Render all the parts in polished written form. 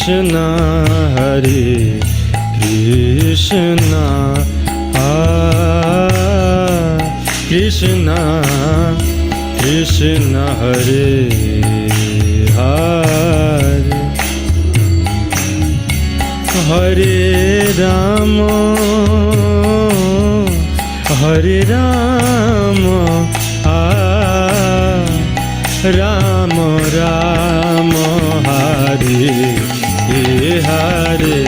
Krishna, Hare Krishna, Krishna Krishna, Hare Hare, Hare Rama, Hare Rama, Rama Rama, Hare Hare.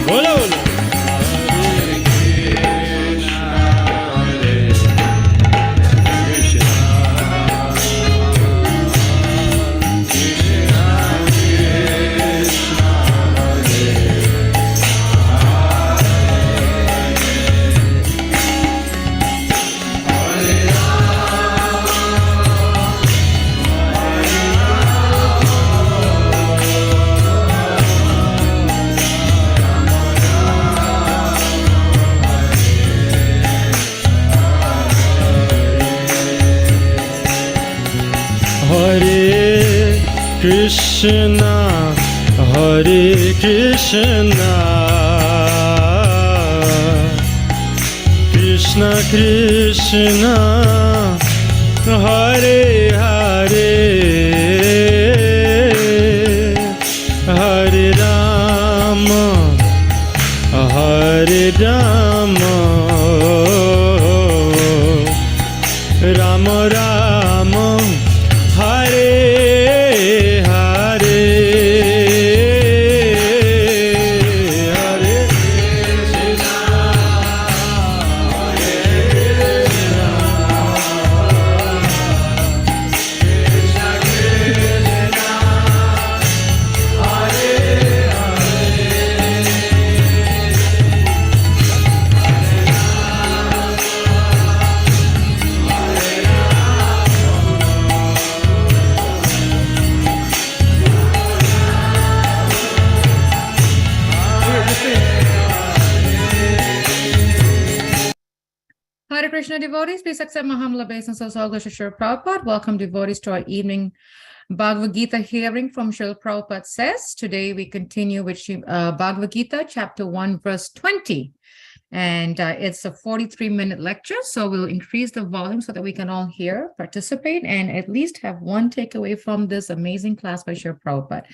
Bolo, bolo. Krishna, Hare Krishna, Krishna Krishna, Hare Hare, Hare Rama, Hare Rama, Rama Rama, Hare Hare Krishna devotees, please accept my humble obeisances. All glories to Srila Prabhupada. Welcome devotees to our evening Bhagavad Gita hearing from Srila Prabhupada says. Today we continue with Bhagavad Gita chapter 1 verse 20. And it's a 43-minute lecture, so we'll increase the volume so that we can all hear, participate, and at least have one takeaway from this amazing class by Srila Prabhupada.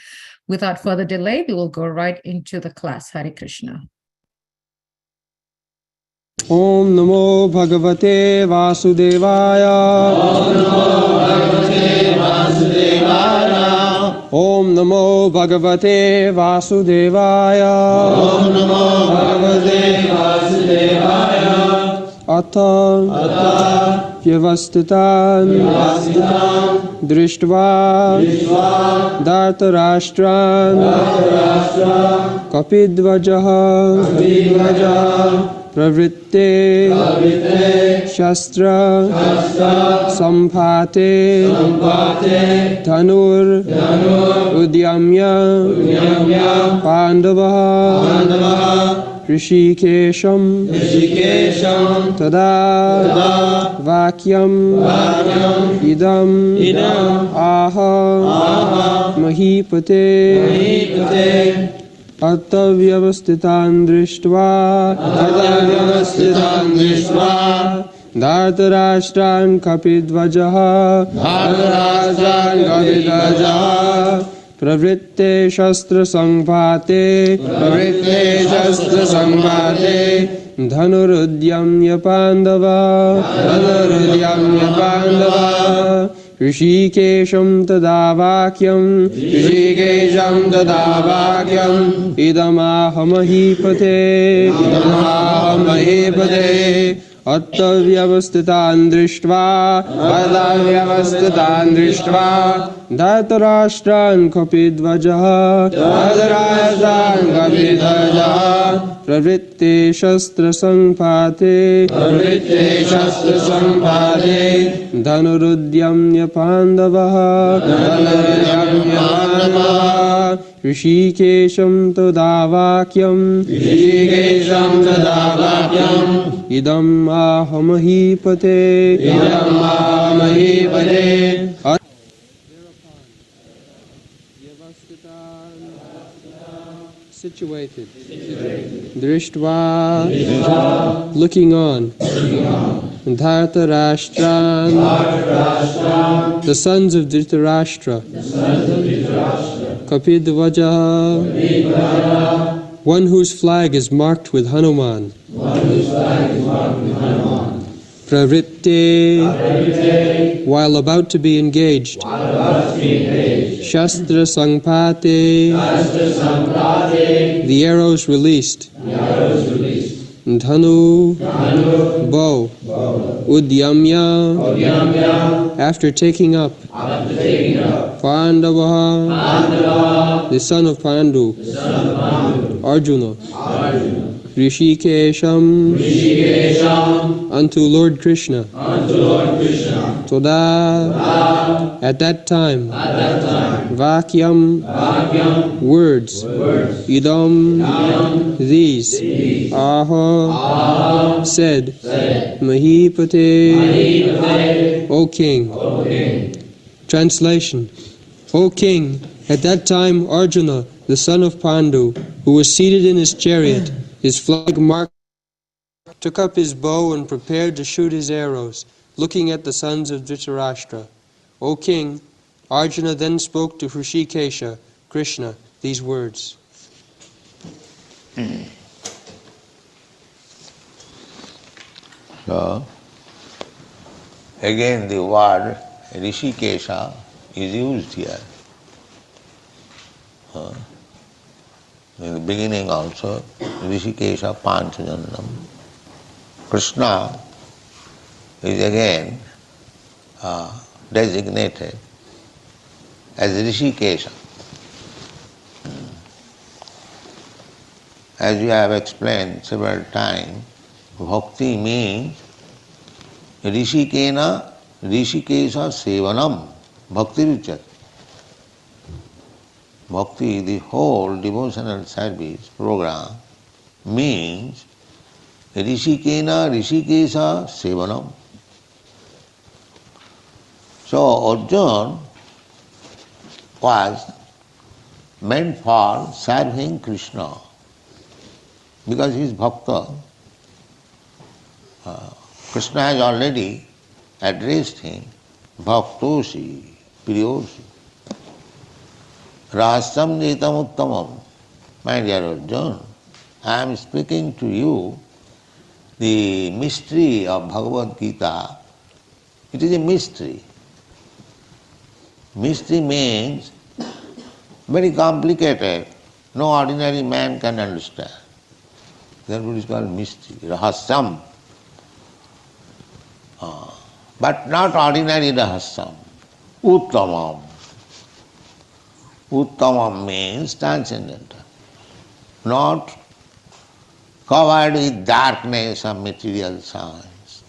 Without further delay, we will go right into the class. Hare Krishna. Om Namo Bhagavate Vasudevaya. Om Namo Bhagavate Vasudevaya. Om Namo Bhagavate Vasudevaya. Atha Vyavastitan Drishtva Dhartarashtran Kapidvajaha Pravritte Shastra Samphate Dhanur Udyamya Pandavaha Rishikesham Tada Vakyam Idam Aha Mahipate Atavyavastitan drishtva Dhartarashtran Kapidvajaha Pravritte Shastra Sanghate Dhanurudyamya Pandava Rishikesham Tadavakyam Idamahamahi Attavyavastitan drishtva Dhartarashtran Kapidvajaha Pravritte Shastra Sanghate Dhanurudyamya Pandavaha Rishikesham Tadavakyam Idam ahamahipate situated. Drishtva, looking on. Dhartarashtran, the sons of Dhritarashtra. Kapidvaja, one whose flag is marked with Hanuman. Pravritte, while about to be engaged. Shastra Sangpate, the arrows released. Dhanu, bow. Udyamya, after taking up. Pandava, the son of Pandu. Arjuna. Rishikesham, unto Lord Krishna. Toda, at that time. Vakyam, words. Idam, these. Aha, said. Mahipate, O king. Translation. O king, at that time Arjuna, the son of Pandu, who was seated in his chariot, his flag marked, took up his bow and prepared to shoot his arrows, looking at the sons of Dhritarashtra. O king, Arjuna then spoke to Hrishikesha, Krishna, these words. So, again the word Rishikesha is used here. In the beginning also, Rishikesha Panchajannam. Krishna is again designated as Rishikesha. As you have explained several times, bhakti means Rishikena Rishikesha Sevanam Bhakti Ruchat. Bhakti, the whole devotional service program, means Rishikena Rishikesha Sevanam. So Arjuna was meant for serving Krishna because he is bhakta. Krishna has already addressed him, Bhaktosi, Priyosi. Rahasam Nitam Uttamam. My dear Arjuna, I am speaking to you the mystery of Bhagavad Gita. It is a mystery. Mystery means very complicated. No ordinary man can understand. Therefore it is called mystery, Rahasam. But not ordinary Rahasam. Uttamam. Uttamam means transcendental. Not covered with darkness of material science.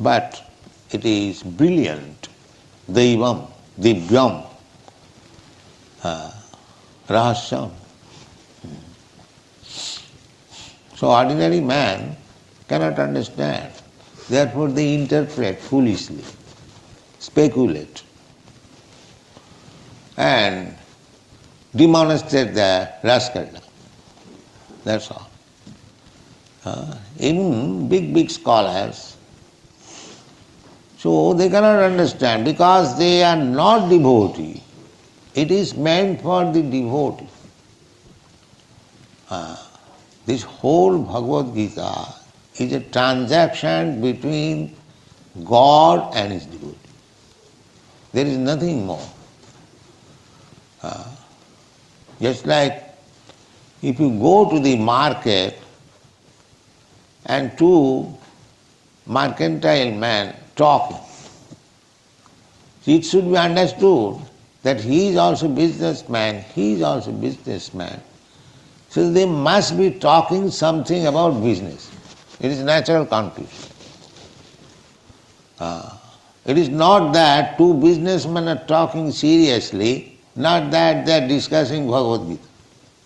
But it is brilliant. Daivam, Divyam, Rahasyam. So ordinary man cannot understand. Therefore they interpret foolishly, speculate, and demonstrate their rascaldom. That's all. Even big scholars, so they cannot understand because they are not devotee. It is meant for the devotee. This whole Bhagavad Gita is a transaction between God and his devotee. There is nothing more. Just like if you go to the market and two mercantile men talking, it should be understood that he is also businessman, he is also businessman. So they must be talking something about business. It is natural conclusion. It is not that two businessmen are talking seriously, not that they are discussing Bhagavad Gita.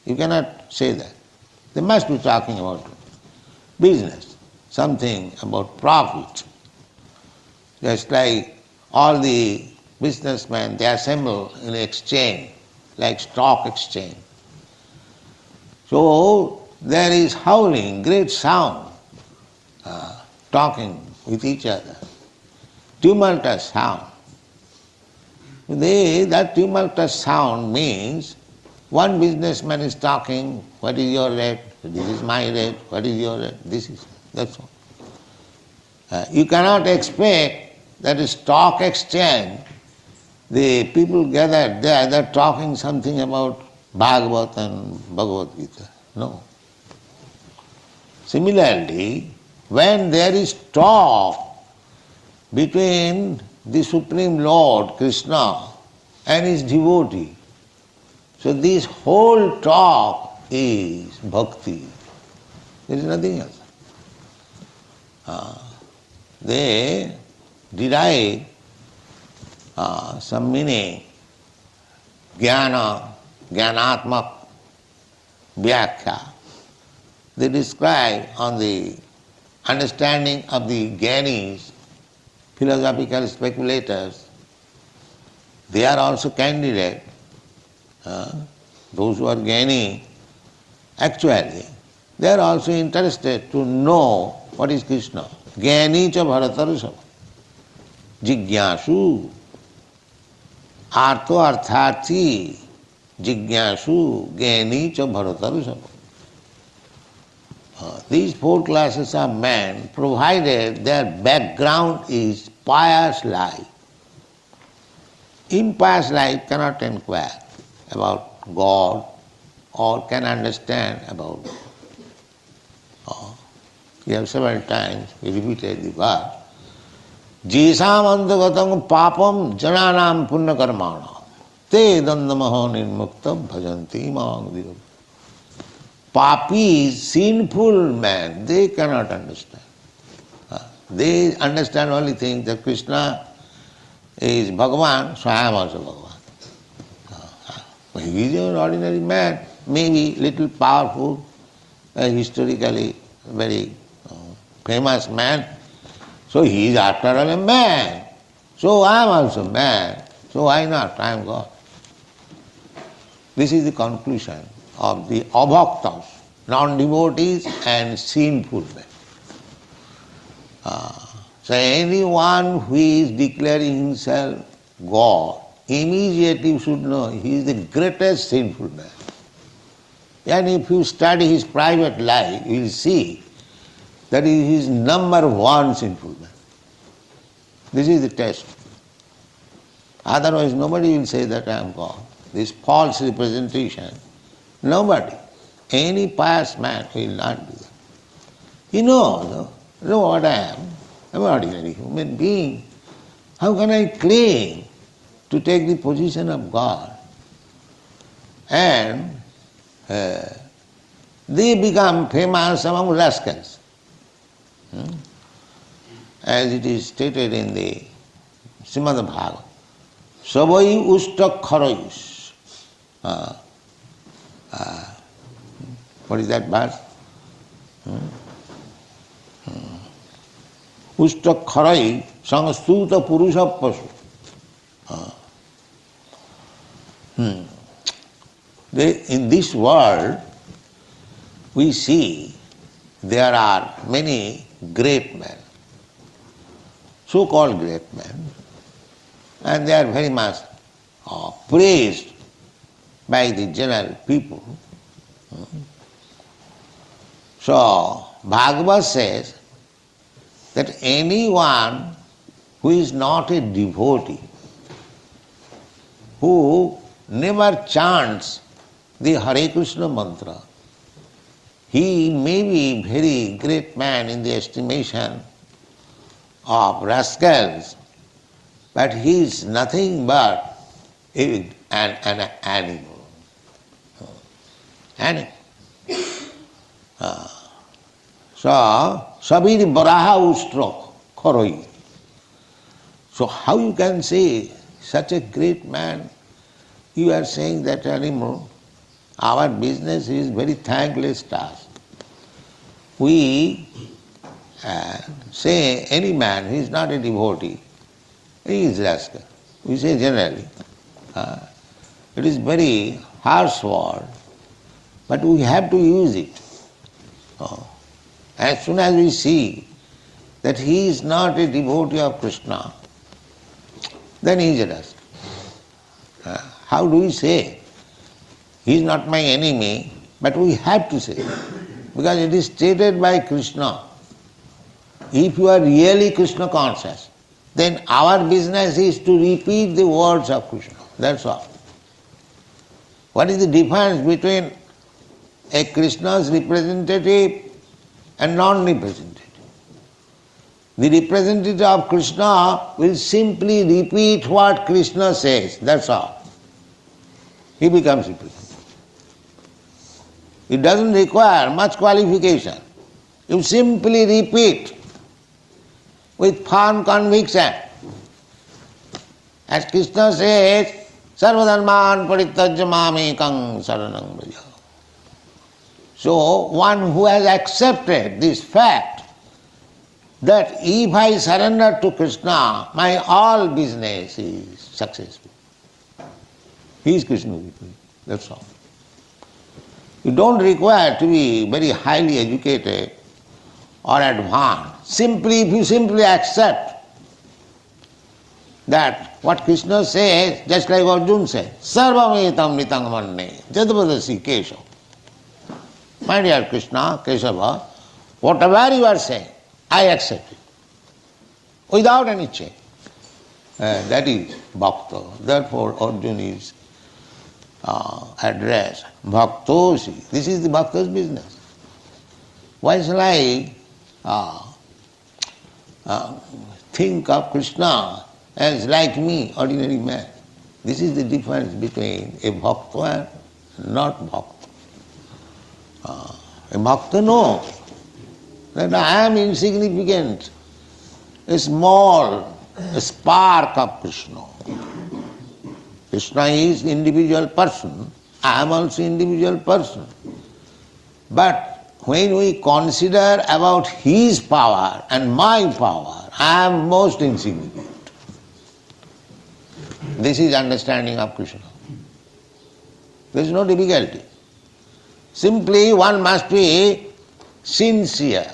You cannot say that. They must be talking about business, something about profit. Just like all the businessmen, they assemble in exchange, like stock exchange. So there is howling, great sound, talking with each other, tumultuous sound. That tumultuous sound means one businessman is talking, what is your rate? This is my rate, what is your rate? That's all. You cannot expect that a stock exchange, the people gathered there, they're talking something about Bhagavad and Bhagavad Gita. No. Similarly, when there is talk between the Supreme Lord, Krishna, and his devotee, so this whole talk is bhakti. There is nothing else. They derive some meaning, jnanatmak vyakhya. They describe on the understanding of the Gyanis, philosophical speculators. They are also candidate. Those who are Gyani, actually, they are also interested to know what is Krishna. Gyani cha bharatarusam. Jigyasu. Artho artharthi. Jigyasu. Gyani cha bharatarusam. These four classes of men, provided their background is pious life. Impious life cannot inquire about God or can understand about God. We have several times repeated the verse. Jesam antagatam papam jananam punya karmana te dandamaha nirmuktam bhajanti mang. Papis, sinful men, they cannot understand. They understand only things that Krishna is Bhagavan, so I am also Bhagavan. He is an ordinary man, maybe little powerful, historically very famous man. So he is after all a man. So I am also man. So why not? I am God. This is the conclusion of the abhaktas, non-devotees and sinful men. So anyone who is declaring himself God, immediately should know he is the greatest sinful man. And if you study his private life, you will see that he is number one sinful man. This is the test. Otherwise nobody will say that I am God. This false representation, nobody, any pious man will not do that. He knows, what I am. I am an ordinary human being. How can I claim to take the position of God? And they become famous among rascals. As it is stated in the Srimad Bhagavatam, Savai Usta Kharayus. What is that verse? Usta Kharai Sangstuta Purusha Pasu. In this world, we see there are many great men, so-called great men, and they are very much praised by the general people. So, Bhagavad says that anyone who is not a devotee, who never chants the Hare Krishna mantra, he may be very great man in the estimation of rascals, but he is nothing but an animal. So, Sabiri Baraha Ustro Koroi. So how you can say such a great man, you are saying that animal? Our business is very thankless task. We say any man who is not a devotee, he is rascal. We say generally. It is very harsh word. but we have to use it. As soon as we see that he is not a devotee of Krishna, then he is a rascal. How do we say? He is not my enemy, but we have to say, because it is stated by Krishna. If you are really Krishna conscious, then our business is to repeat the words of Krishna. That's all. What is the difference between a Krishna's representative and non-representative? The representative of Krishna will simply repeat what Krishna says, that's all. He becomes representative. It doesn't require much qualification. You simply repeat with firm conviction. As Krishna says, Sarvadharman parityajya mamekam saranam vraja. So one who has accepted this fact that if I surrender to Krishna, my all business is successful. He is Krishna, that's all. You don't require to be very highly educated or advanced. Simply, if you simply accept that what Krishna says, just like Arjuna said, Sarvametam nitang manne, jadvadasi kesha. My dear Krishna, Keshava, whatever you are saying, I accept it. Without any change. That is bhakta. Therefore Arjuna is addressed. Bhaktosi. This is the bhakta's business. Why shall I think of Krishna as like me, ordinary man? This is the difference between a bhakta and not bhakta. A bhakta knows that I am insignificant, a small spark of Krishna. Krishna is individual person, I am also individual person. But when we consider about his power and my power, I am most insignificant. This is understanding of Krishna. There is no difficulty. Simply one must be sincere,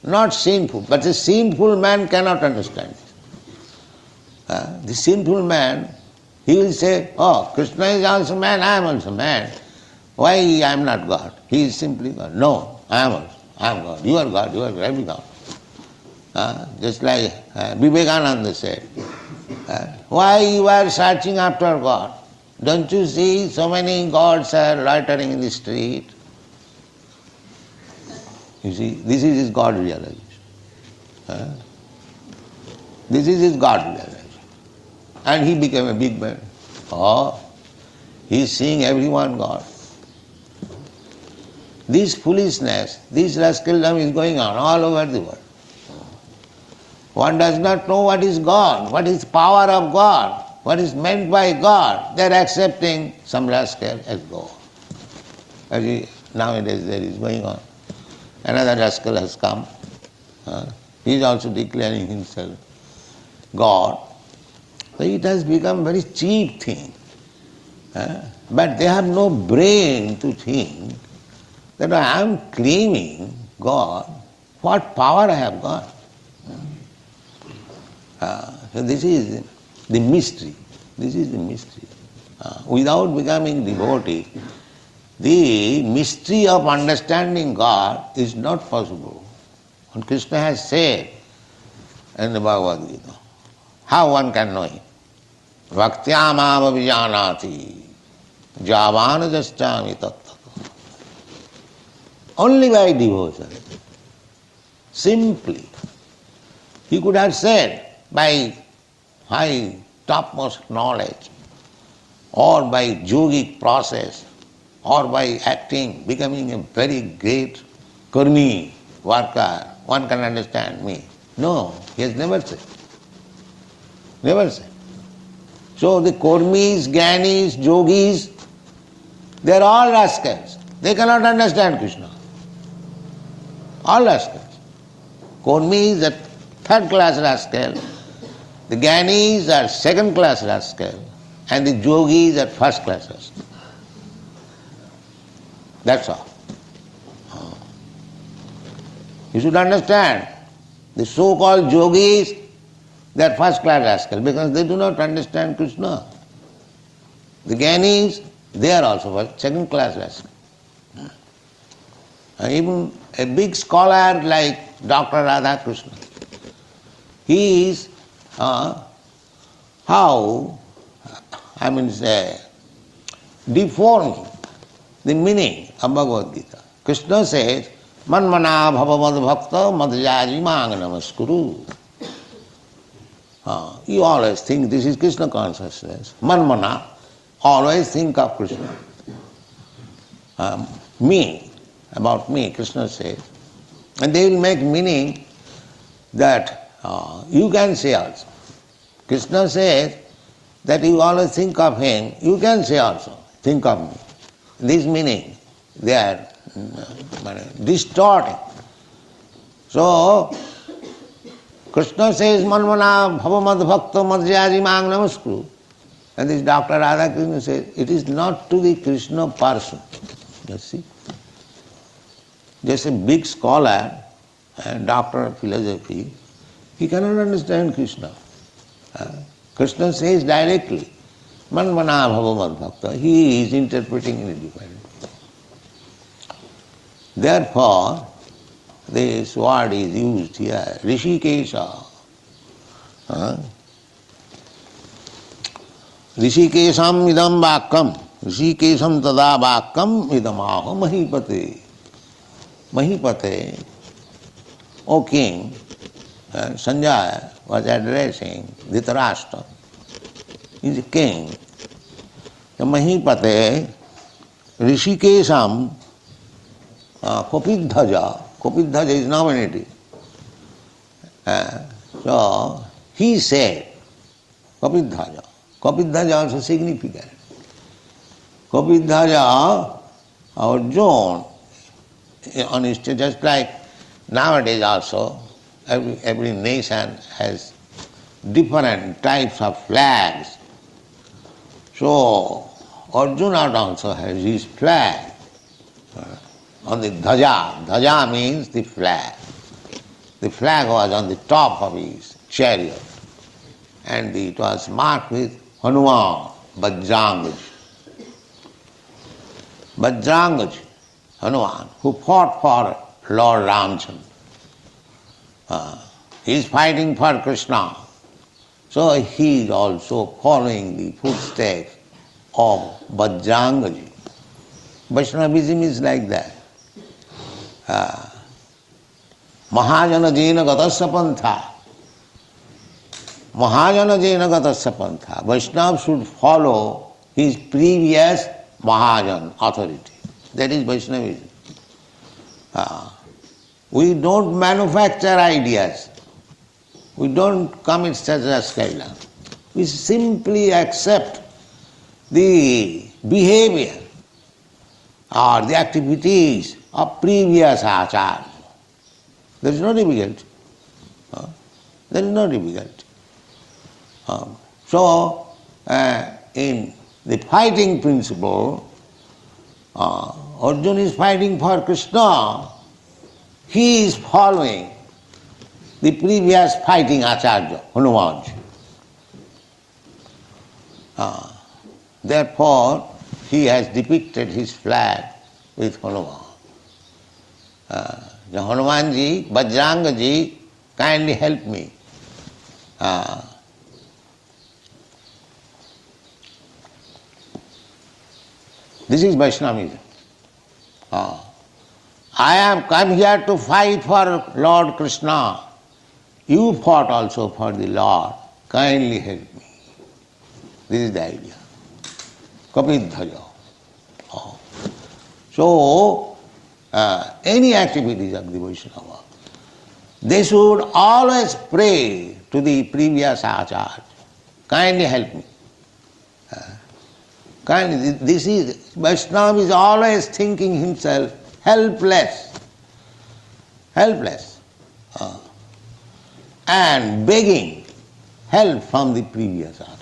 not sinful. But a sinful man cannot understand this. The sinful man, he will say, oh, Krishna is also man, I am also man. Why I am not God? He is simply God. No, I am also. I am God. You are God, you are every God. Just like Vivekananda said, why you are searching after God? Don't you see so many gods are loitering in the street? You see, this is his God realization. This is his God realization. And he became a big man. Oh, he is seeing everyone God. This foolishness, this rascaldom is going on all over the world. One does not know what is God, what is power of God, what is meant by God. They are accepting some rascal as God. Nowadays there is going on. Another rascal has come. He is also declaring himself God. So it has become a very cheap thing. But they have no brain to think that I am claiming God. What power I have got? So this is the mystery. This is the mystery. Without becoming devotee, the mystery of understanding God is not possible. And Krishna has said in the Bhagavad Gita, how one can know Him? Bhaktyamava vijanati javana jaschami tattva. Only by devotion. Simply. He could have said by high topmost knowledge or by yogic process or by acting, becoming a very great karmi, worker, one can understand me. No, he has never said. Never said. So the karmis, jnanis, yogis, they are all rascals. They cannot understand Krishna. All rascals. Karmis are third class rascal, the jnanis are second class rascal, and the yogis are first class rascal. That's all. You should understand, the so-called yogis, they are first-class rascals because they do not understand Krishna. The Gyanis, they are also second-class rascals. Even a big scholar like Dr. Radha Krishna, he is deforming the meaning of Bhagavad Gita. Krishna says, Manmana bhava mad bhakta madhyaji mang namaskuru. You always think this is Krishna consciousness. Manmana, always think of Krishna. Me, about me, Krishna says. And they will make meaning that you can say also. Krishna says that you always think of him, you can say also, think of me. This meaning, they are distorting. So, Krishna says, Manmana bhavamad bhakta madhyaji mang namaskuru. And this Dr. Radha Krishna says, it is not to the Krishna person. You see? Just a big scholar and doctor of philosophy, he cannot understand Krishna. Krishna says directly, Manmana bhavamad bhakta. He is interpreting in a different way. Therefore, this word is used here, Rishikesha. Rishikesham idam vakam, Rishikesham tada vakam idamaho mahipate. Mahipate, O king, Sanjaya was addressing Dhritarashtra. He is a king. The Mahipate, Rishikesham, Kopidhaja. Kopidhaja is nominative. So he said, Kopidhaja. Kopidhaja also significant. Kopidhaja, our John, on his just like nowadays also, every nation has different types of flags. So Arjuna also has his flag on the dhaja. Dhaja means the flag. The flag was on the top of his chariot and it was marked with Hanuman, Vajrangaji. Vajrangaji, Hanuman, who fought for Lord Ramchandra. He is fighting for Krishna. So he is also following the footsteps of Vajrangaji. Vaishnavism is like that. Mahajana Jena Gatasya Pantha. Mahajana Jena Gatasya Pantha. Vaishnava should follow his previous Mahajan authority. That is Vaishnavism. We don't manufacture ideas. We don't commit sajascaila. We simply accept the behavior or the activities of previous acharya. There is no difficulty. There is no difficulty. So, in the fighting principle, Arjuna is fighting for Krishna. He is following the previous fighting acharya, Hanumanji. Therefore, he has depicted his flag with Hanuman. Hanumanji, Vajrangaji, kindly help me. This is Vaishnavism. I am come here to fight for Lord Krishna. You fought also for the Lord. Kindly help me. This is the idea. Kapidhaja. So, any activities of the Vaishnava, they should always pray to the previous acharya. Kindly help me. Kindly, this is, Vaishnava is always thinking himself helpless. Helpless. And begging help from the previous acharya.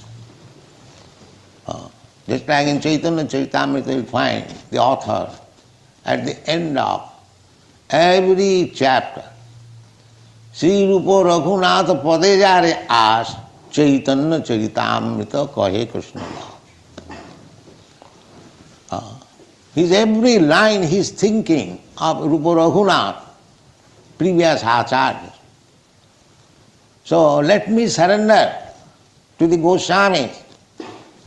Just like in Chaitanya Charitamrita, you will find the author at the end of every chapter, Sri Rupa Raghunath Padejare As Chaitanya Charitamrita Kahe Krishna. His every line he's thinking of Rupa Raghunath, previous Acharya. So let me surrender to the Goswamis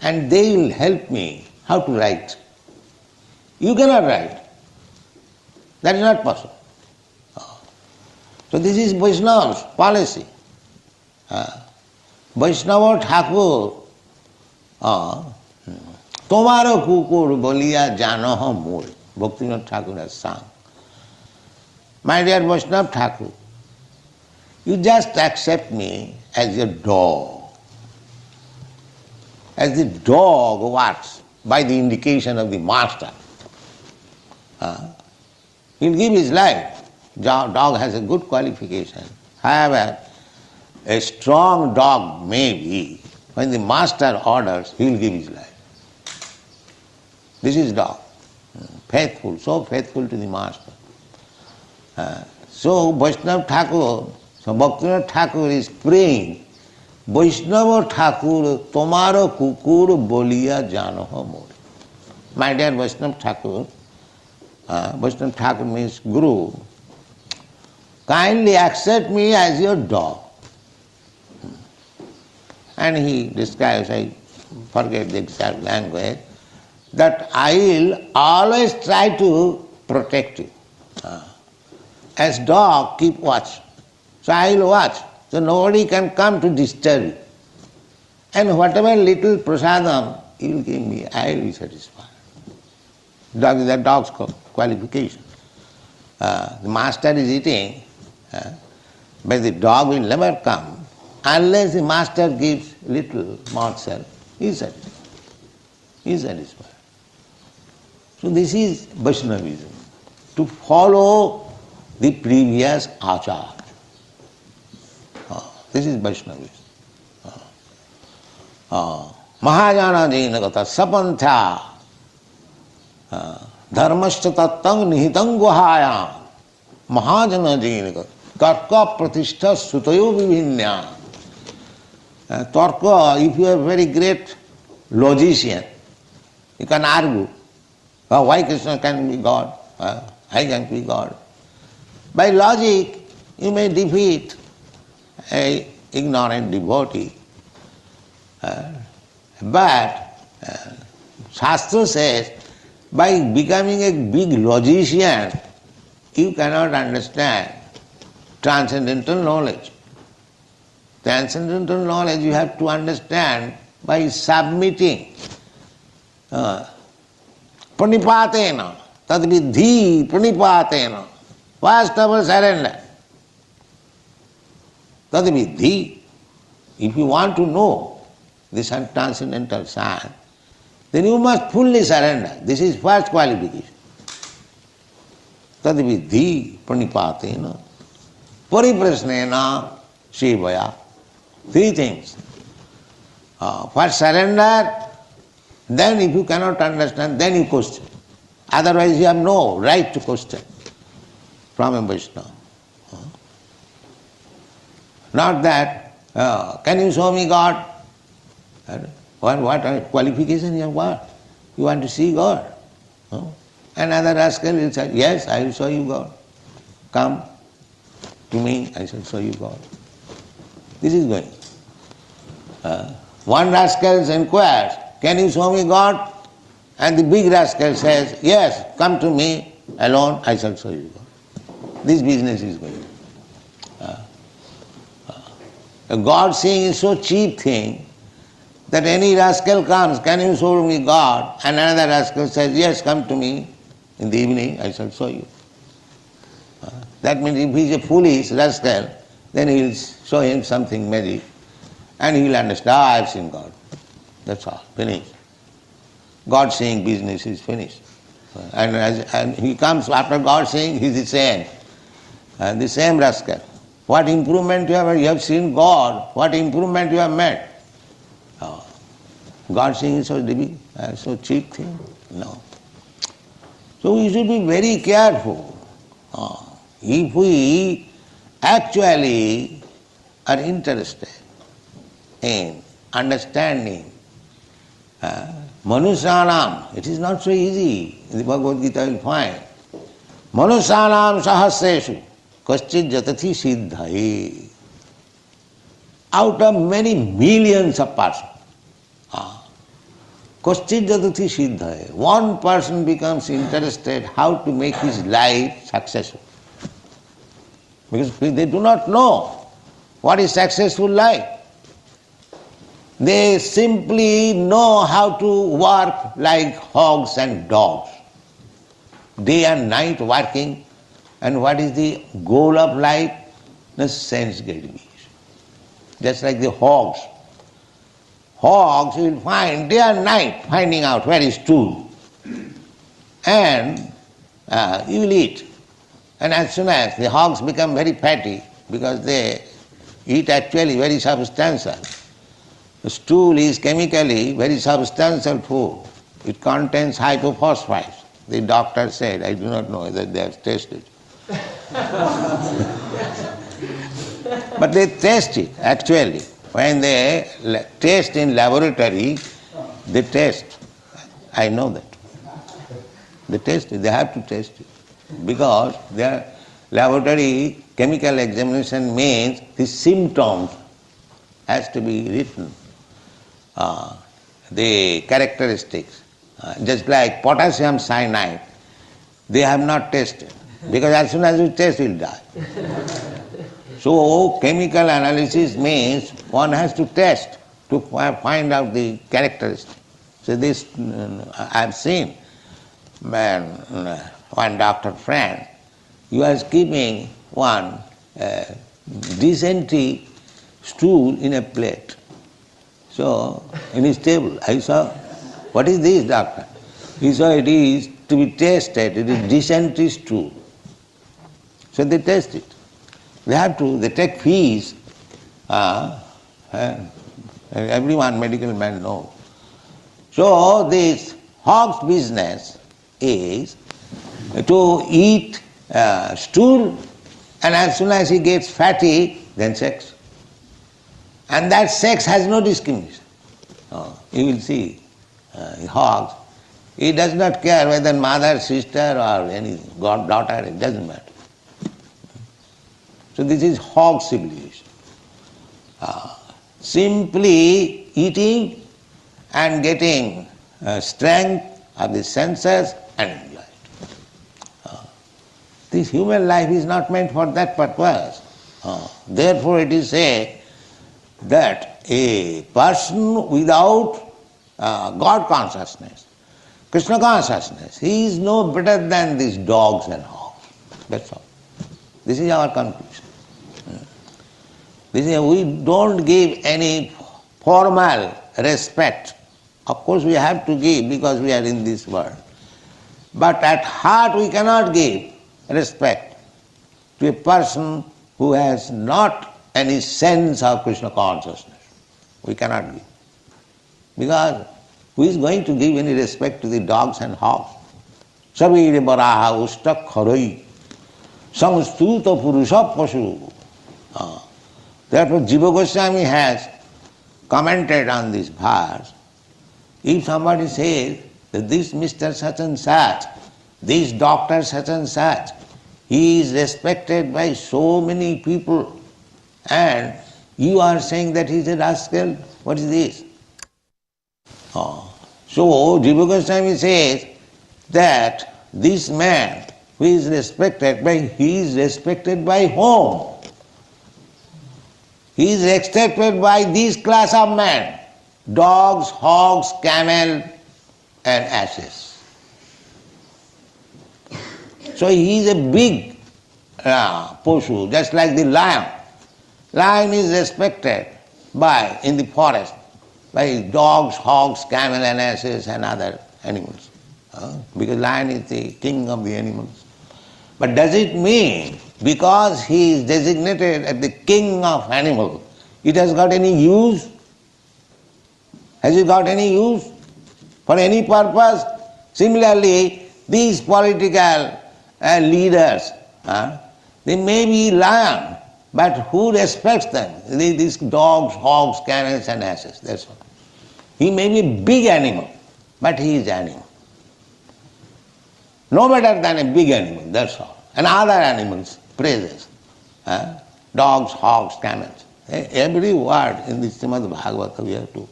and they will help me how to write. You cannot write. That is not possible. So this is Vaishnava's policy. Vaishnava Thakur Tomaro kukur bolia janoha mur. Bhaktivinoda Thakur has sung. My dear Vaishnava Thakur, you just accept me as your dog. As the dog works by the indication of the master. He'll give his life. Dog has a good qualification. However, a strong dog may be, when the master orders, he'll give his life. This is dog. Faithful, so faithful to the master. So Vaishnava Thakur, so Bhaktivinoda Thakur is praying, Vaishnava Thakur, tomaro kukur bolia janoha mori. My dear Vaishnava Thakur, Vaishnava Thakur means Guru, kindly accept me as your dog. And he describes, I forget the exact language, that I will always try to protect you. As dog, keep watch. So I will watch. So nobody can come to disturb you. And whatever little prasadam you will give me, I will be satisfied. Dog is a dog's qualification. The master is eating, but the dog will never come unless the master gives little morsel. He is satisfied. He is satisfied. So this is Vaishnavism, to follow the previous achar. This is Vaishnavism. Mahajana Jainagata Sapantha Dharmashta Tattang Nihitang Guhayam Mahajana Jainagata Tarka Pratishtha Sutayo Vivinya. Tarka, if you are a very great logician, you can argue. Why Krishna can be God? I can be God. By logic, you may defeat an ignorant devotee. But Shastra says, by becoming a big logician, you cannot understand transcendental knowledge. Transcendental knowledge you have to understand by submitting. Pranipatena, tadvidhi pranipatena. First of all, surrender. Tadvidhi. If you want to know this transcendental science, then you must fully surrender. This is first qualification. Tadvidhi pranipatena, pariprasnena sevaya. Three things. First surrender, then if you cannot understand, then you question. Otherwise you have no right to question from a Vaishnava. Not that, can you show me God? What qualification you have got? You want to see God? Another rascal will say, yes, I will show you God. Come to me, I shall show you God. This is going. One rascal inquires, can you show me God? And the big rascal says, yes, come to me alone, I shall show you God. This business is going. God seeing is so cheap thing that any rascal comes, can you show me God? And another rascal says, yes, come to me in the evening, I shall show you. That means if he is a foolish rascal, then he will show him something magic and he will understand, I have seen God. That's all, finished. God saying business is finished. And he comes after God saying he is the same. The same rascal. What improvement you have seen God, what improvement you have made. God saying is so cheap thing? No. So So we should be very careful. If we actually are interested in understanding Manusyanam, it is not so easy. In the Bhagavad Gita you will find Manusyanam sahasreshu kaschid jatati siddhai. Out of many millions of persons, kaschid jatati siddhai, one person becomes interested how to make his life successful. Because they do not know what is successful life. They simply know how to work like hogs and dogs, day and night working. And what is the goal of life? The sense gratification. Just like the hogs. Hogs you will find day and night finding out where is stool. And you will eat. And as soon as the hogs become very fatty, because they eat actually very substantial, the stool is chemically very substantial food. It contains hypophosphites. The doctor said, I do not know whether they have tested. But they test it actually. When they test in laboratory, they test. I know that. They test it, they have to test it. Because their laboratory chemical examination means the symptoms has to be written. The characteristics, just like potassium cyanide, they have not tested, because as soon as you test, you will die. So chemical analysis means one has to test to find out the characteristics. So this I have seen one doctor friend, he was keeping one dysentery stool in a plate. So, in his table, I saw, what is this, doctor? He saw it is to be tested, it is dysentery stool. So they test it. They take fees. Everyone, medical man knows. So this hog's business is to eat stool, and as soon as he gets fatty, then sex. And that sex has no discrimination. You will see, hogs, he does not care whether mother, sister or any daughter, it doesn't matter. So this is hog civilization. Simply eating and getting strength of the senses and enjoy it. This human life is not meant for that purpose. Therefore it is said that a person without God consciousness, Krishna consciousness, he is no better than these dogs and hogs. That's all. This is our conclusion. We don't give any formal respect. Of course we have to give because we are in this world. But at heart we cannot give respect to a person who has not any sense of Krishna consciousness. We cannot give. Because who is going to give any respect to the dogs and hogs? Sabire baraha usta kharai samstuta purusha pasu. Therefore Jiva Goswami has commented on this verse. If somebody says that this Mr. such and such, this doctor such and such, he is respected by so many people, and you are saying that he is a rascal, what is this? So Jiva Goswami says that this man who is respected he is respected by whom? He is respected by this class of men, dogs, hogs, camel and asses. So he is a big poshu, just like the lion. Lion is respected in the forest by dogs, hogs, camel and asses and other animals. Because lion is the king of the animals. But does it mean because he is designated as the king of animals, it has got any use? Has it got any use for any purpose? Similarly, These political leaders, they may be lion, but who respects them? These dogs, hogs, camels and asses, that's all. He may be a big animal, but he is animal. No better than a big animal, that's all. And other animals, praises. Dogs, hogs, camels. Every word in the Srimad Bhagavata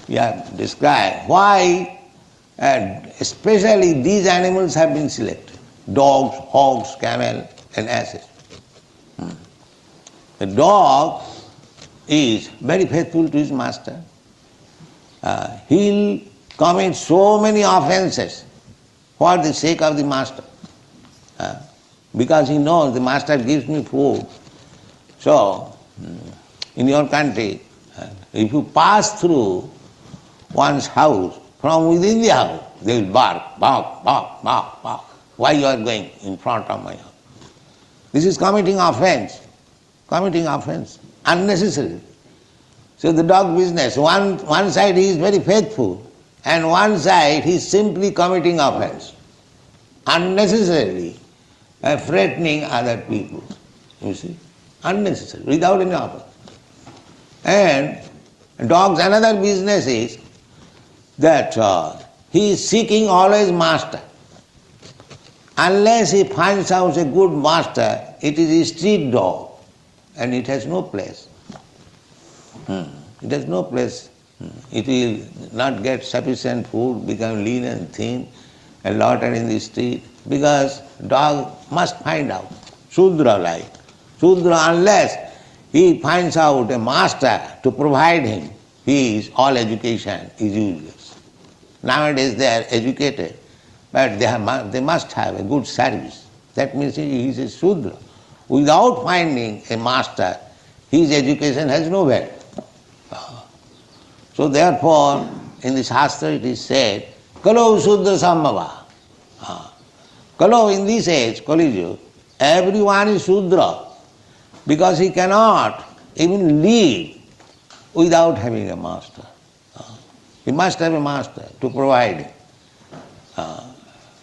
we have described why especially these animals have been selected. Dogs, hogs, camel and asses. The dog is very faithful to his master. He'll commit so many offenses for the sake of the master. Because he knows the master gives me food. So, in your country, if you pass through one's house, from within the house, they will bark, bark, bark, bark, bark. Why you are going in front of my house? This is committing offense, unnecessary. So the dog business, one side he is very faithful, and one side he is simply committing offense, unnecessarily threatening other people, you see, unnecessary, without any offense. And dog's another business is that he is seeking always master. Unless he finds out a good master, it is a street dog and it has no place. It has no place. It will not get sufficient food, become lean and thin and loiter in the street, because dog must find out, Shudra like. Shudra, unless he finds out a master to provide him, all education is useless. Nowadays they are educated, but they must have a good service. That means he is a Shudra. Without finding a master, his education has no value. So therefore, in the Shastra it is said, Kalo Shudra Sambhava. Kalo, in this age, Kali Yuga, everyone is Shudra, because he cannot even live without having a master. He must have a master to provide him.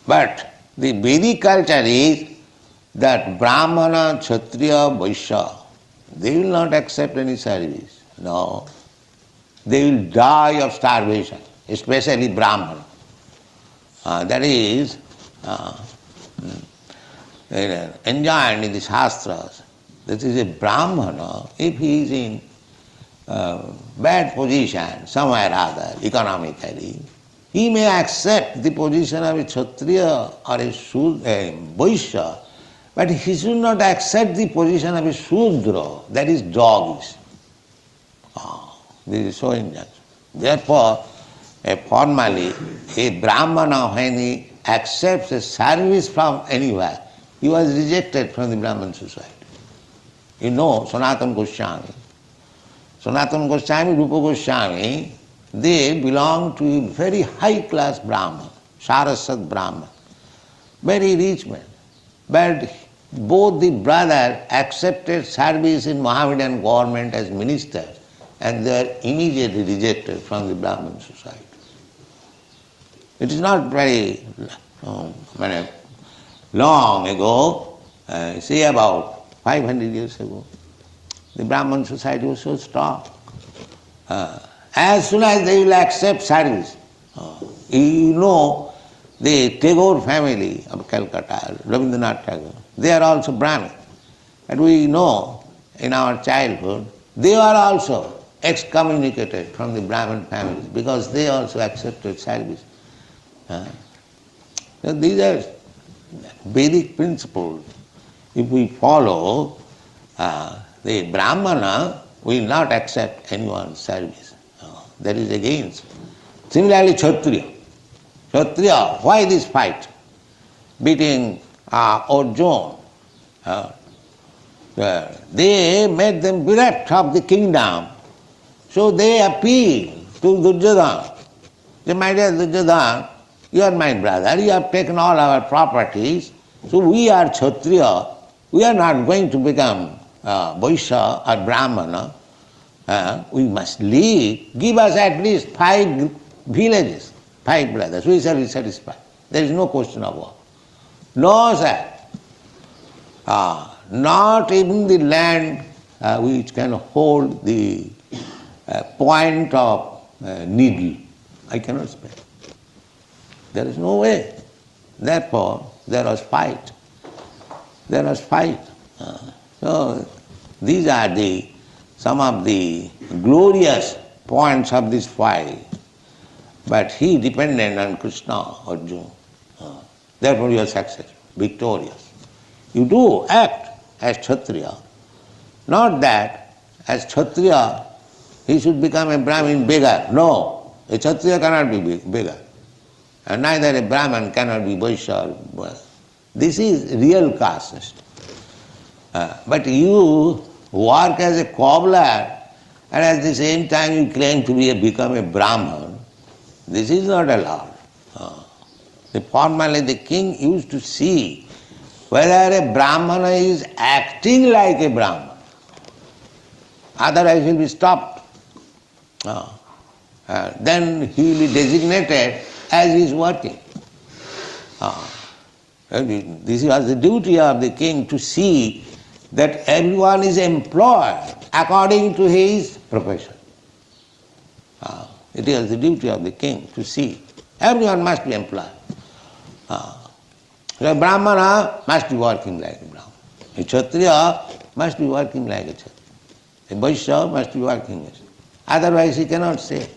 But the Vedic culture is that Brahmana, Kshatriya, Vaishya, they will not accept any service. No. They will die of starvation, especially Brahmana. That is enjoined in the Shastras. That is a Brahmana, if he is in bad position somewhere or other, economically, he may accept the position of a Kshatriya or a Vaishya, but he should not accept the position of a Shudra, that is dogs. This is so injustice. Therefore, formally, a Brahmana, when he accepts a service from anywhere, he was rejected from the Brahman society. You know Sanatana Goswami, Rupa Goswami, they belong to a very high class Brahman, Saraswat Brahman, very rich man. But both the brothers accepted service in Mohammedan government as ministers, and they are immediately rejected from the Brahman society. It is not very long ago, say about 500 years ago, the Brahman society was so strong. As soon as they will accept service, you know, the Tagore family of Calcutta, Rabindranath Tagore, they are also Brahmin. And we know in our childhood, they are also excommunicated from the Brahmin families because they also accepted service. So these are Vedic principles. If we follow, the Brahmana will not accept anyone's service. That is against. Similarly, Kshatriya. Kshatriya, why this fight between Arjuna? They made them bereft of the kingdom. So they appealed to Duryodhana. They, my dear Duryodhana, you are my brother, you have taken all our properties, so we are Kshatriya, we are not going to become Vaishya or Brahmana. We must live. Give us at least 5 villages, 5 brothers, we shall be satisfied. There is no question of war. No, sir. Not even the land which can hold the point of needle, I cannot spare. There is no way. Therefore, there was fight. There was fight. So, these are some of the glorious points of this fight. But he depended on Krishna, Arjuna. Therefore, you are successful, victorious. You do act as Kshatriya. Not that as Kshatriya he should become a Brahmin beggar. No, a Kshatriya cannot be beggar. And neither a Brahman cannot be Vaishya. This is real caste system. But you work as a cobbler and at the same time you claim to become a Brahman. This is not allowed. Formerly the king used to see whether a Brahmana is acting like a Brahman. Otherwise he will be stopped. Then he will be designated as he is working. This was the duty of the king to see that everyone is employed according to his profession. It is the duty of the king to see. Everyone must be employed. So a Brahmana must be working like a Brahmana. A Kshatriya must be working like a Kshatriya. A Vaishya must be working like a Kshatriya. Otherwise he cannot say.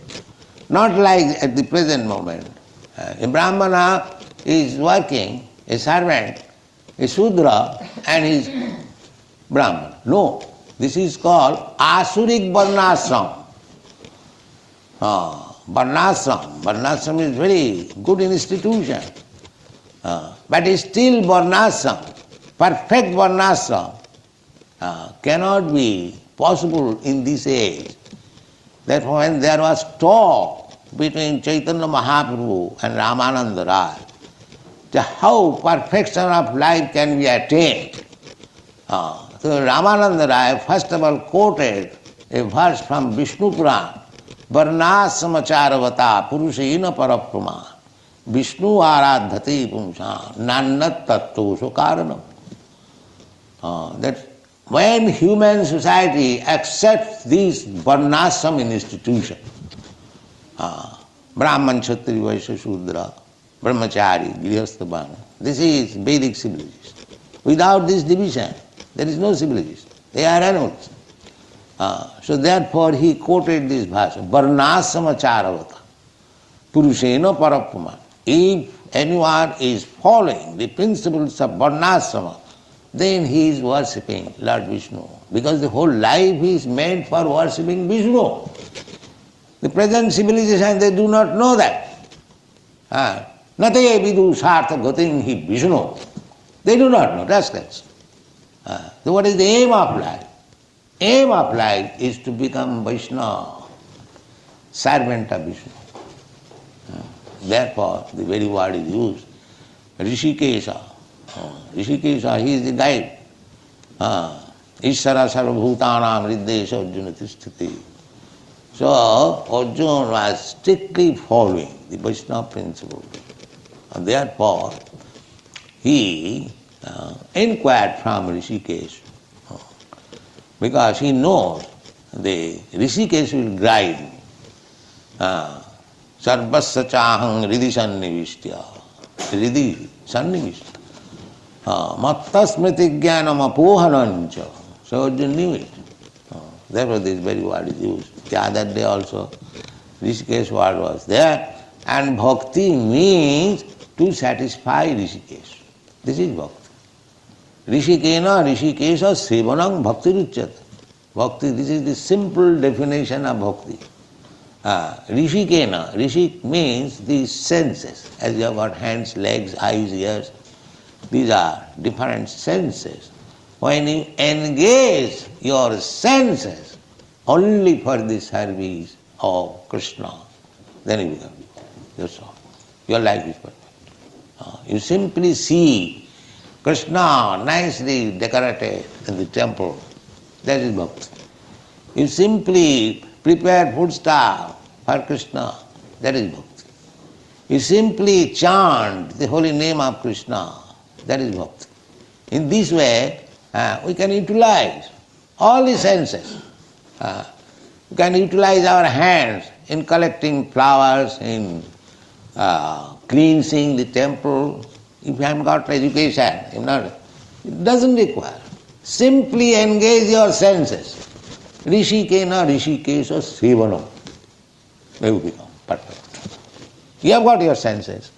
Not like at the present moment. A Brahmana is working, a servant, a Shudra, and he is Brahman. No, this is called Asurik Varnashram. Varnashram. Varnashram is very good institution. But still Varnashram, perfect Varnashram, cannot be possible in this age. Therefore, when there was talk between Chaitanya Mahaprabhu and Ramananda Rai, how perfection of life can be attained. So Ramananda Rai first of all quoted a verse from Vishnu Purana, Varnasamacharvata Purushena Paraprama Vishnu Aradhati Pumsa Nannat Tattosho Karanam. That when human society accepts this Varnashram institution, Brahman, Kshatriya, Vaishya, Shudra, Brahmachari, Grihastha, Varna, this is Vedic civilization. Without this division, there is no civilization. They are animals. So therefore he quoted this verse, Varnashamacharavata, Purushena Parapama. If anyone is following the principles of Varnashama, then he is worshipping Lord Vishnu. Because the whole life is meant for worshipping Vishnu. The present civilization, they do not know that. Nataye vidu sartha gatin hi Vishnu. They do not know, rascals. So what is the aim of life? Aim of life is to become Vaishnava, servant of Vishnu. Therefore, the very word is used, Rishikesha. Rishikesha, he is the guide. Ishara sarvabhutanam riddesha Arjuna tisthati. So, Arjuna was strictly following the Vaishnava principle. And therefore, he inquired from Rishikesh because he knows the Rishikesh will guide me. Sarvasya chahang ridi sannivistya. Ridi sannivistya. Matta smriti jnanam apohanancha. So Arjuna knew it. Therefore this very word is used. The other day also Rishikesh word was there. And bhakti means to satisfy Rishikesh. This is bhakti. Rishikena, Rishikesha, Sevanam, Bhakti Ruchyate. Bhakti, this is the simple definition of bhakti. Rishikena, Rishik means these senses. As you have got hands, legs, eyes, ears, these are different senses. When you engage your senses only for the service of Krishna, then you become that's all. Your life is perfect. You simply see Krishna nicely decorated in the temple. That is bhakti. You simply prepare foodstuff for Krishna. That is bhakti. You simply chant the holy name of Krishna. That is bhakti. In this way, we can utilize all the senses. We can utilize our hands in collecting flowers, in cleansing the temple. If you haven't got education, if not, it doesn't require. Simply engage your senses. Rishikena rishikesha sevanam. You become perfect. You have got your senses.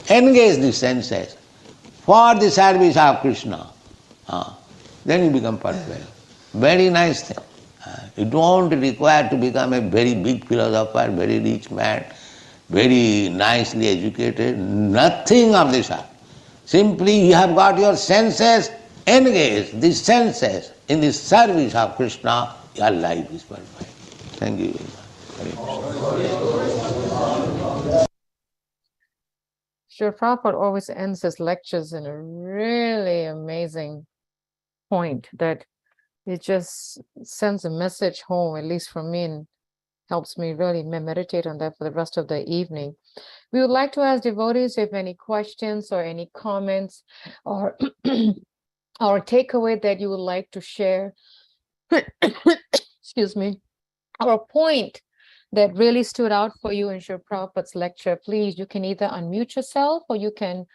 Engage the senses for the service of Krishna. Then you become perfect. Very nice thing. You don't require to become a very big philosopher, very rich man, very nicely educated. Nothing of this sort. Simply you have got your senses, engage the senses in the service of Krishna, your life is perfect. Thank you very much. Srila Prabhupada always ends his lectures in a really amazing point that it just sends a message home, at least for me, and helps me really meditate on that for the rest of the evening. We would like to ask devotees if any questions or any comments or or takeaway that you would like to share. Excuse me, or a point that really stood out for you in Srila Prabhupada's lecture. Please, you can either unmute yourself or you can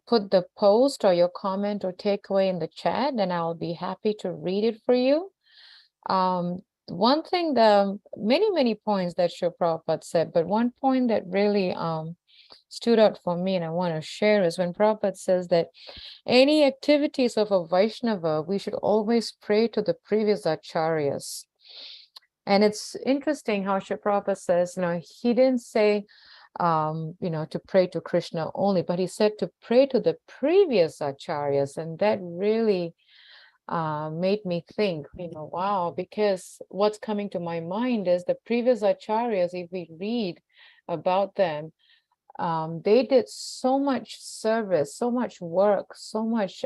put the post or your comment or takeaway in the chat, and I'll be happy to read it for you. One thing, the many points that Srila Prabhupada said, but one point that really stood out for me and I want to share is when Prabhupada says that any activities of a Vaishnava, we should always pray to the previous acharyas. And it's interesting how Srila Prabhupada says, he didn't say, to pray to Krishna only, but he said to pray to the previous acharyas. And that really made me think, wow, because what's coming to my mind is the previous acharyas, if we read about them, they did so much service, so much work, so much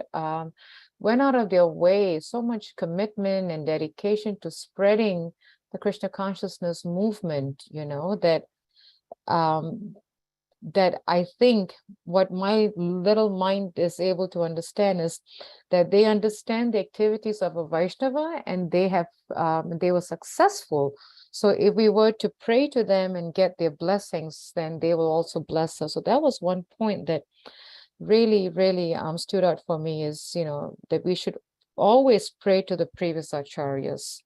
went out of their way, so much commitment and dedication to spreading the Krishna consciousness movement, that I think what my little mind is able to understand is that they understand the activities of a Vaishnava and they were successful. So if we were to pray to them and get their blessings, then they will also bless us. So that was one point that really stood out for me, is that we should always pray to the previous acharyas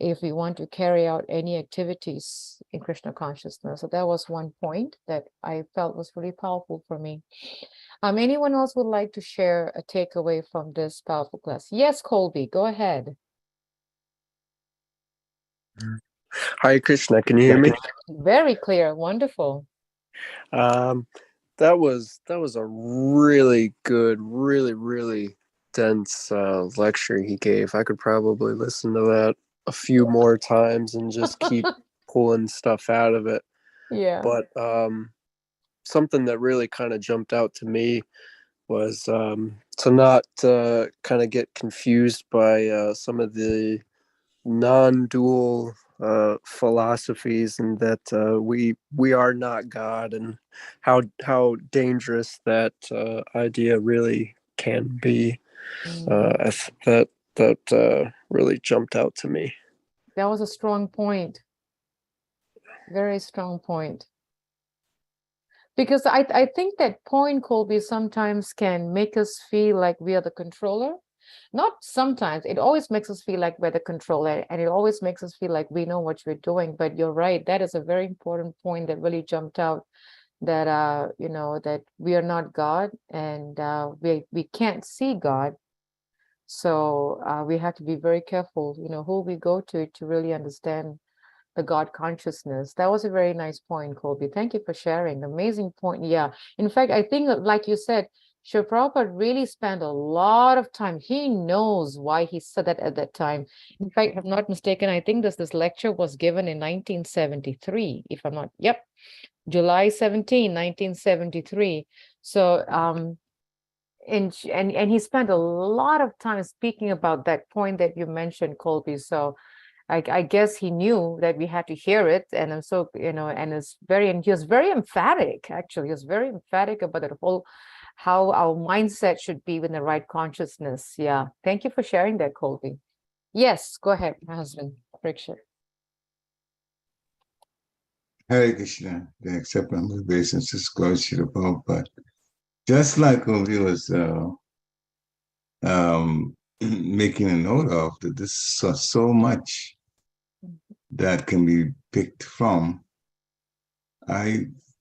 if we want to carry out any activities in Krishna consciousness. So that was one point that I felt was really powerful for me. Anyone else would like to share a takeaway from this powerful class? Yes, Colby, go ahead. Hare Krishna, can you hear me? Very clear, wonderful. That was a really good, really dense lecture he gave. I could probably listen to that a few more times and just keep pulling stuff out of it. Yeah. But something that really kind of jumped out to me was to not kind of get confused by some of the non-dual philosophies, and that we are not God, and how dangerous that idea really can be. That really jumped out to me. That was a strong point. Very strong point. Because I think that point, Colby, sometimes can make us feel like we are the controller. Not sometimes, it always makes us feel like we're the controller, and it always makes us feel like we know what we're doing. But you're right, that is a very important point that really jumped out, that that we are not God, and we can't see God. So we have to be very careful, who we go to really understand the God consciousness. That was a very nice point, Colby. Thank you for sharing. Amazing point. Yeah. In fact, I think, like you said, Srila Prabhupada really spent a lot of time. He knows why he said that at that time. In fact, if I'm not mistaken, I think this lecture was given in 1973, if I'm not, yep, July 17, 1973. So, and he spent a lot of time speaking about that point that you mentioned, Colby. So I guess he knew that we had to hear it, and so and he was very emphatic. Actually, he was very emphatic about that whole how our mindset should be with the right consciousness. Yeah, thank you for sharing that, Colby. Yes, go ahead, my husband, Riksha. Hare Krishna, the acceptance of obeisance is close to the Prabhupada. Just like Ovi was making a note of, that this is so much that can be picked from.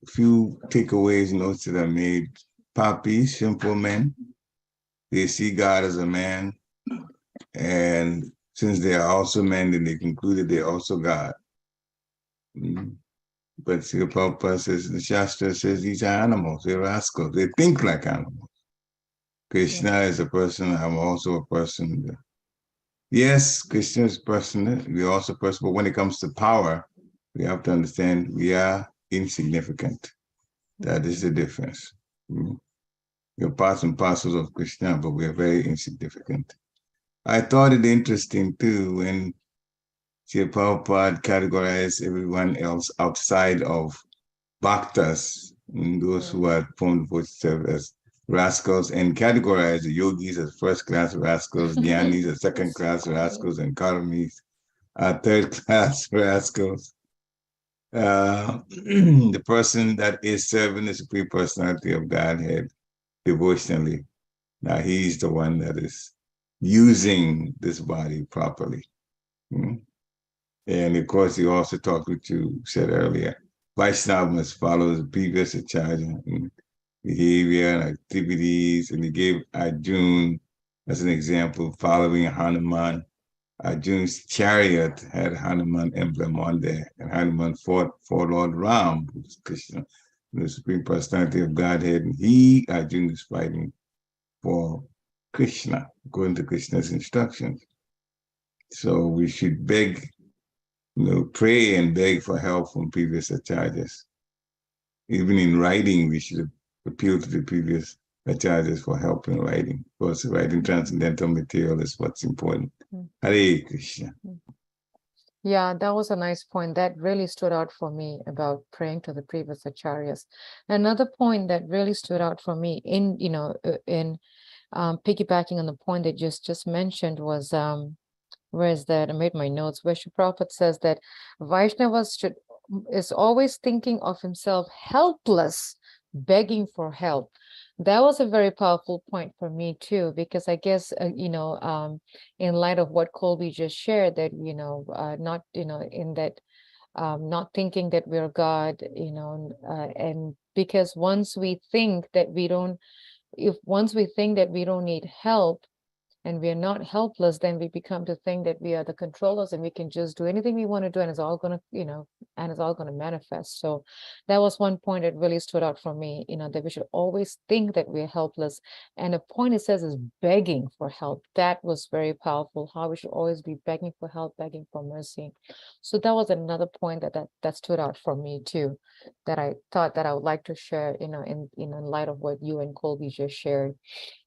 Few takeaways, notes that I made. Papi, simple men, they see God as a man, and since they are also men, then they concluded they're also God. But Srila Prabhupada says, the Shastra says these are animals, they're rascals, they think like animals. Krishna is a person, I'm also a person. Yes, Krishna is a person, we're also a person, but when it comes to power, we have to understand we are insignificant. That is the difference. We're parts and parcels of Krishna, but we're very insignificant. I thought it interesting too when Srila Prabhupada categorized everyone else outside of bhaktas, those who are formed for as rascals, and categorized the yogis as first-class rascals, jnanis as second-class rascals, and karmis are third-class rascals. The person that is serving the Supreme Personality of Godhead devotionally, now he's the one that is using this body properly. And of course, he also talked, what you said earlier, Vaishnava must follow the previous acharya in behavior and activities. And he gave Arjun as an example, following Hanuman. Arjun's chariot had Hanuman emblem on there, and Hanuman fought for Lord Ram, who's Krishna, the Supreme Personality of Godhead. And Arjun, is fighting for Krishna, according to Krishna's instructions. So we should beg, pray and beg for help from previous acharyas. Even in writing, we should appeal to the previous acharyas for help in writing. Of course, writing transcendental material is what's important. Hare Krishna. Yeah, that was a nice point. That really stood out for me about praying to the previous acharyas. Another point that really stood out for me in piggybacking on the point that just mentioned was where is that? I made my notes. Where Srila Prabhupada says that Vaishnavas is always thinking of himself helpless, begging for help. That was a very powerful point for me too, because I guess in light of what Colby just shared, that not in that not thinking that we're God, and because once we think that we don't need help, and we're not helpless, then we become to think that we are the controllers and we can just do anything we want to do, and it's all going to manifest. So that was one point that really stood out for me, that we should always think that we're helpless. And the point it says is begging for help. That was very powerful, how we should always be begging for help, begging for mercy. So that was another point that stood out for me too, that I thought that I would like to share, in light of what you and Colby just shared.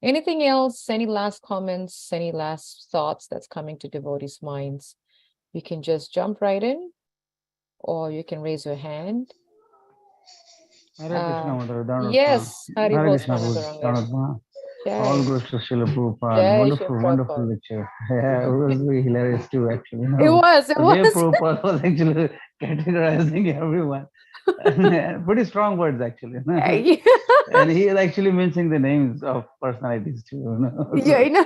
Anything else? Any last comments? Any last thoughts that's coming to devotees' minds? You can just jump right in, or you can raise your hand. Hare Krishna, Mother Dharma. Yes, Hari Hare Bol Krishna, Swanandharanga. all goes to Srila Prabhupada. Jai Wonderful, Shri wonderful Prabhupada. lecture. Yeah, it was very hilarious too, actually. It was. The way Prabhupada was actually categorizing everyone. Pretty strong words, actually. And he is actually mentioning the names of personalities too. Yeah,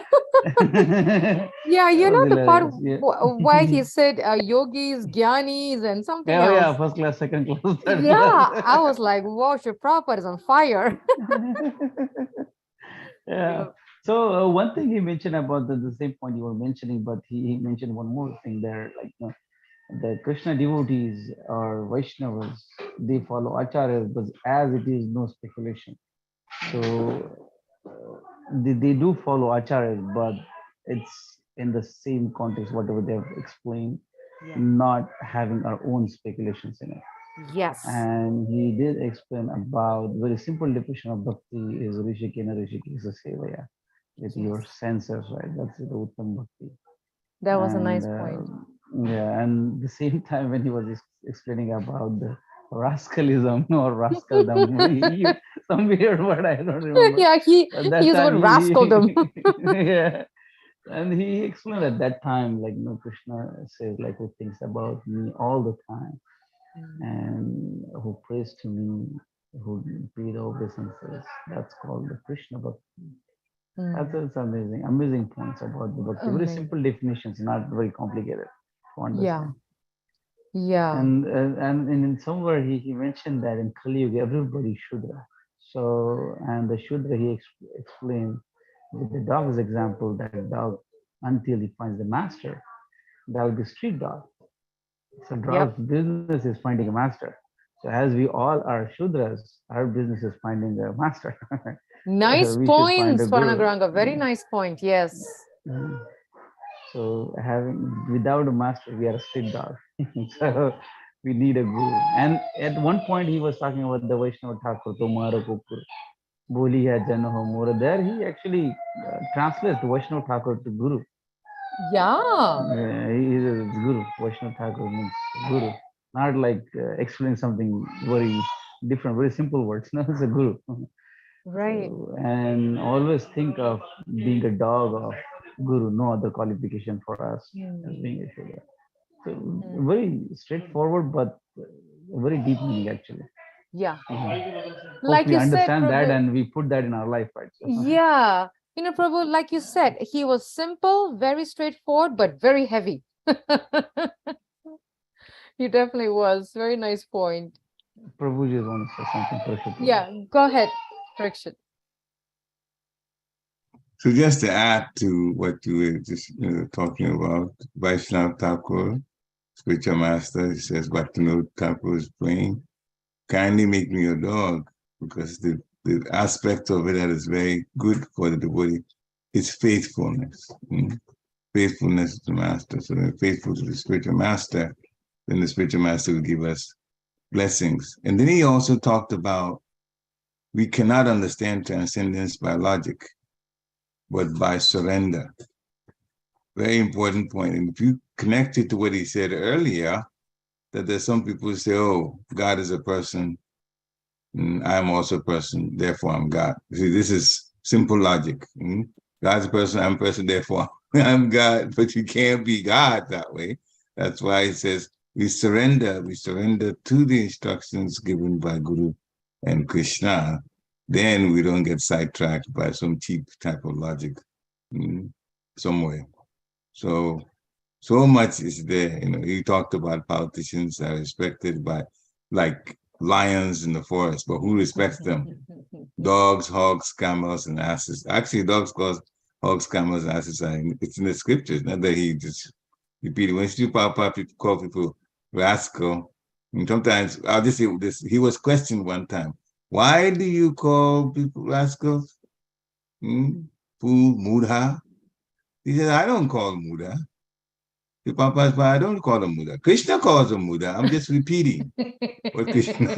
yeah, the part why he Yeah. said yogis, jnanis, and something Oh, else. yeah, first class, second class, third Yeah, class. I was like, wow, Shri Prabhupada is on fire. Yeah. So one thing he mentioned about the same point you were mentioning, but he mentioned one more thing there, like the Krishna devotees or Vaishnavas, they follow acharyas, but as it is no speculation. So they do follow acharyas, but it's in the same context, whatever they have explained, not having our own speculations in it. Yes. And he did explain about very simple definition of bhakti is Rishikena Rishikesa Sevaya, with your senses, right? That's the Uttam Bhakti. That was a nice point. Yeah, and the same time when he was explaining about the rascalism or rascaldom, he used some weird word, I don't remember. Yeah, he At that used the word time, rascaldom. yeah, and he explained at that time, like, Krishna says, like, who thinks about me all the time and who prays to me, who paid obeisances. That's called the Krishna Bhakti. That's amazing, amazing points about the bhakti. Very Amazing. simple definitions, not very complicated to Yeah. understand. Yeah. And in somewhere he mentioned that in Kali Yuga everybody is Shudra. So, and the Shudra he explained with the dog's example, that dog until he finds the master, that will be street dog. So Yep. dog's business is finding a master. So as we all are Shudras, our business is finding a master. Nice We should find a points, guru. Swarnagaranga. Very nice point. Yes. Mm. So having without a master, we are a street dog. So we need a guru. And at one point, he was talking about the Vaishnava Thakur, Tomara Kupur, Boli hai Jana ho Mora. There he actually translates the Vaishnava Thakur to guru. Yeah. He is a guru. Vaishnava Thakur means guru, not like explain something very different, very simple words. No, it's a guru. Right. So, and always think of being a dog of guru, no other qualification for us as being a Shudra. So very straightforward, but very deep meaning actually. Yeah. Hope Like we you said, understand that Prabhu. and we put that in our life, right? So, Yeah. Prabhu, like you said, he was simple, very straightforward, but very heavy. He definitely was. Very nice point. Prabhuji wants to say something. Prabhu. Yeah, go ahead, Parikshit. So just to add to what you were just talking about, Vaishnav Thakur, spiritual master, he says, Bhaktivinoda Thakur is praying, kindly make me your dog, because the aspect of it that is very good for the devotee is faithfulness. Faithfulness to the master. So when faithful to the spiritual master, then the spiritual master will give us blessings. And then he also talked about we cannot understand transcendence by logic, but by surrender. Very important point. And if you connect it to what he said earlier, that there's some people who say, oh, God is a person, and I'm also a person, therefore I'm God. See, this is simple logic. God's a person, I'm a person, therefore I'm God, but you can't be God that way. That's why he says we surrender to the instructions given by Guru and Krishna. Then we don't get sidetracked by some cheap type of logic somewhere. So much is there. You talked about politicians are respected by like lions in the forest, but who respects them? Dogs, hogs, camels, and asses. Actually, dogs, hogs, camels, and asses it's in the scriptures, not that he just repeated. When you people call people rascal, and sometimes I'll just say this. He was questioned one time. Why do you call people rascals? Fool, mudha. He said, I don't call them mudha. The Papas, I don't call them Muda. Krishna calls them Muda. I'm just repeating what Krishna.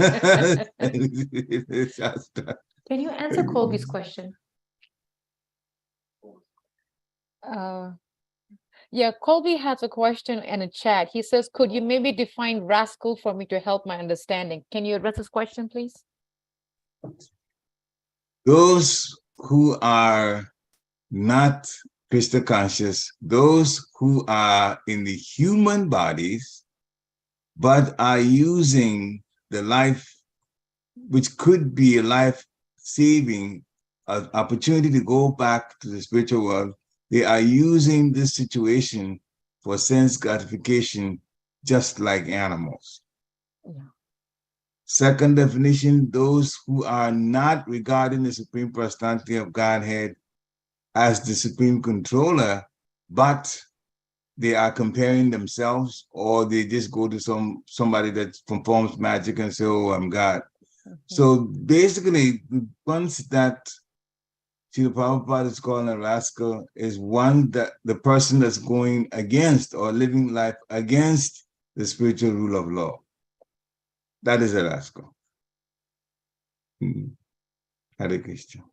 Can you answer Colby's question? Yeah, Colby has a question in a chat. He says, could you maybe define rascal for me to help my understanding? Can you address this question, please? Those who are not Krishna conscious, those who are in the human bodies, but are using the life, which could be a life-saving opportunity to go back to the spiritual world. They are using this situation for sense gratification, just like animals. Yeah. Second definition, those who are not regarding the Supreme Personality of Godhead as the supreme controller, but they are comparing themselves, or they just go to somebody that performs magic and say, oh, I'm God. So basically, the ones that Srila Prabhupada is calling a rascal is one that the person that's going against or living life against the spiritual rule of law. That is a rascal. Hare Krishna.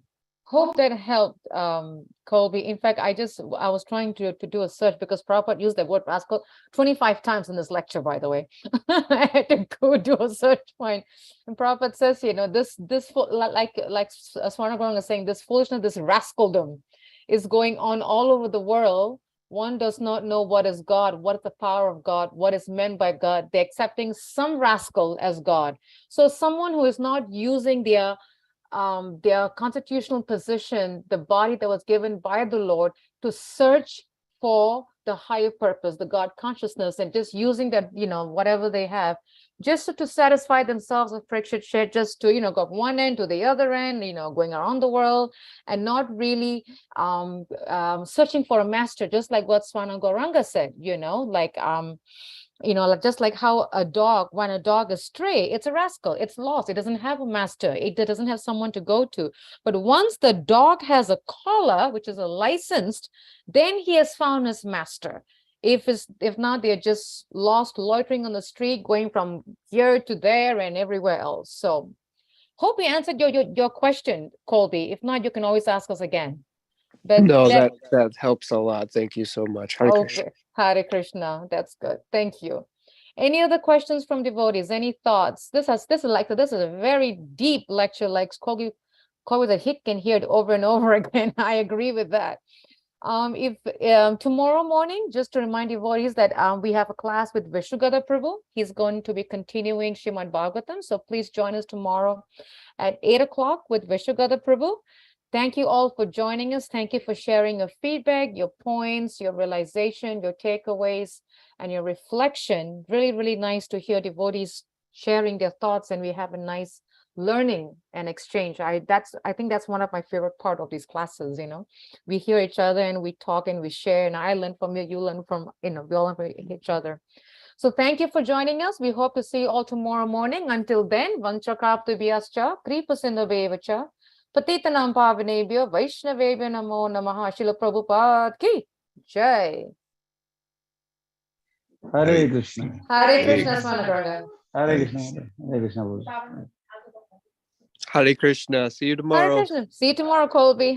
Hope that helped, Colby. In fact, I was trying to do a search because Prabhupada used the word rascal 25 times in this lecture, by the way. I had to go do a search point. And Prabhupada says, this like Swarna Gauranga is saying, this foolishness, this rascaldom is going on all over the world. One does not know what is God, what is the power of God, what is meant by God. They're accepting some rascal as God. So someone who is not using their constitutional position, the body that was given by the Lord, to search for the higher purpose, the God consciousness, and just using that, whatever they have, just to satisfy themselves with friction share, just to, go from one end to the other end, going around the world, and not really searching for a master, just like what Swana Gauranga said, just like how when a dog is stray, it's a rascal, it's lost, it doesn't have a master, it doesn't have someone to go to. But once the dog has a collar, which is a licensed, then he has found his master. If not, they're just lost, loitering on the street, going from here to there and everywhere else. So hope we answered your question, Colby. If not, you can always ask us again. But No, that helps a lot. Thank you so much. Hare Krishna. Okay, Hare Krishna. That's good. Thank you. Any other questions from devotees? Any thoughts? This is a very deep lecture, like Colby that he can hear it over and over again. I agree with that. If tomorrow morning, just to remind devotees that we have a class with Vishugada Prabhu. He's going to be continuing Srimad Bhagavatam. So please join us tomorrow at 8 o'clock with Vishugada Prabhu. Thank you all for joining us. Thank you for sharing your feedback, your points, your realization, your takeaways, and your reflection. Really, really nice to hear devotees sharing their thoughts, and we have a nice learning and exchange. I think that's one of my favorite part of these classes. We hear each other and we talk and we share, and I learn from you, you learn from, we all learn from each other. So thank you for joining us. We hope to see you all tomorrow morning. Until then, vanchakraptubhyascha kripasindovevacha Patitanam Pavanebhyo Vaishnavebhyo Namo Namaha. Srila Prabhupada ki Jai. Hare Krishna. Hare Krishna, Swana Gauranga. Hare Krishna. Hare Krishna. Hare Krishna. See you tomorrow. Hare Krishna. See you tomorrow, Colby.